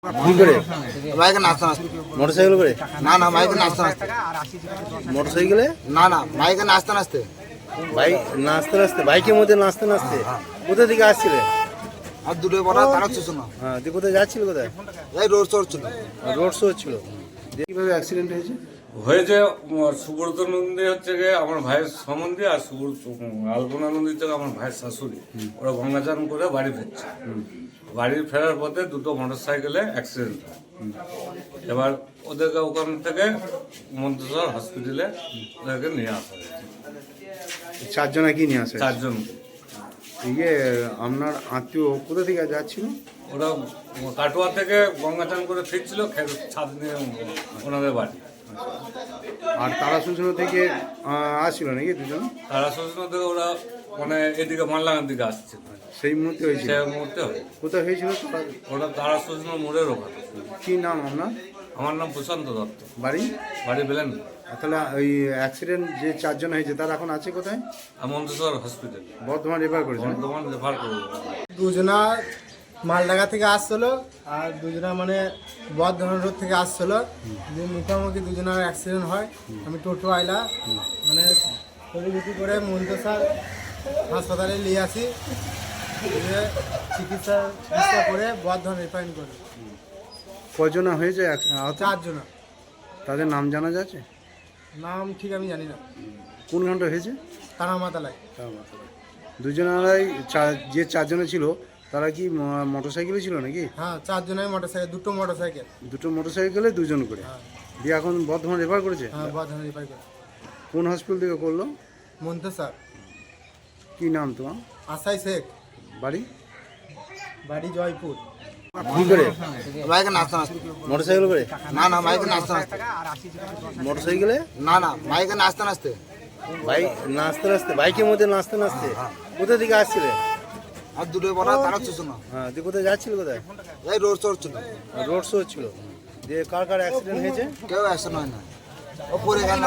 কি করে? বাইকে নাচতে নাচতে। মোটরসাইকেল করে? না না, বাইকে নাচতে নাচতে। মোটরসাইকেলে? না না, বাইকে নাচতে নাচতে। বাইক নাচতে নাচতে, বাইকের মধ্যে নাচতে নাচতে কোথা থেকে আসছিলে? আর দুটো বড় তারা ছিল না। হ্যাঁ, তুই কোথায় যাচ্ছিল? কোথায়? এই রোড শো ছিল। রোড শো হচ্ছিল। কিভাবে অ্যাক্সিডেন্ট হয়েছে? হয়েছে সুব্রত নন্দী হচ্ছে গিয়ে আমার ভাইয়ের সম্বন্ধে, আর আলপনা নন্দী থেকে আমার ভাইয়ের শাশুড়ি। ওরা গঙ্গাচান করে বাড়ি ফিরছে। বাড়ি ফেরার পথে দুটো মোটরসাইকেলে অ্যাক্সিডেন্ট হয়। এবার ওদেরকে ওখান থেকে মন্তেশ্বর হসপিটালে ওদেরকে নিয়ে আসা হয়েছে। চারজনা কি নিয়ে আসে? চারজন। ইয়ে আপনার আত্মীয় কোথা থেকে যাচ্ছিল? ওরা কাটোয়া থেকে গঙ্গাচান করে ফিরছিল, ছাদ নিয়ে ওনাদের বাড়ি। আর তারা সূচনা থেকে আসছিল নাকি দুজন? তারা সূচনা থেকে ওরা মানে এদিকে মালডাঙ্গার দিকে আসছিল। সেই মুহূর্তে হয়েছিল? সেই মুহূর্তে হয়। কোথায় হয়েছিল? ওটা তারা সূচনা মোড়ের ওখানে। কি নাম আপনার? আমার নাম প্রশান্ত দত্ত, বাড়ি? বাড়ি বেলেন। তাহলে ওই অ্যাক্সিডেন্ট যে চারজন হয়েছে তারা এখন আছে কোথায়? মন্তেশ্বর হসপিটাল, বর্ধমান রেফার করেছেন? বর্ধমান রেফার করে। দুজনা মালডাঙ্গা থেকে আসছিল আর দুজনা মানে বর্ধমান রোড থেকে আসছিল। যে মুখোমুখি দুজনের অ্যাক্সিডেন্ট হয়। আমি টোটো আইলা মানে পরিবর্তী করে মন্তেশ্বর হাসপাতালে নিয়ে আসি, নিয়ে চিকিৎসা করে বর্ধমান রেফার করি। কজনা হয়েছে আহত? চারজনা। তাদের নাম জানা যাচ্ছে? নাম ঠিক আমি জানি না। কোন ঘন্টা হয়েছে? তারামাতালায়। দুজনারাই যে চারজনে ছিল তারা কি মোটরসাইকেলে ছিল নাকি? হ্যাঁ, চারজনাই মোটরসাইকেল, দুটো মোটরসাইকেল। দুটো মোটরসাইকেলে দুজন করে? হ্যাঁ দিয়ে এখন বর্ধমান রেফার করেছে? হ্যাঁ, বর্ধমান রেফার করে। কোন হসপিটাল থেকে করলো? মন্তেশ্বর। কি নাম তোমার? আশাই শেখ, বাড়ি? বাড়ি জয়পুর। কি করে? বাইকে নাচতে নাচতে। মোটরসাইকেল করে? না না, বাইকে নাচতে নাচতে। মোটরসাইকেলে? না না, বাইকে নাচতে নাচতে। বাইক নাচতে নাচতে, বাইকের মধ্যে নাচতে নাচতে কোথা থেকে আসছিলে? আর দুটো বড় তারা ছিল না। হ্যাঁ, তুই কোথায় যাচ্ছিল? কোথায়? এই রোড শো ছিল। রোড শো হচ্ছিল। দিয়ে কার কার অ্যাক্সিডেন্ট হয়েছে? কেউ অ্যাকশন হয় না। ও পরে গেল।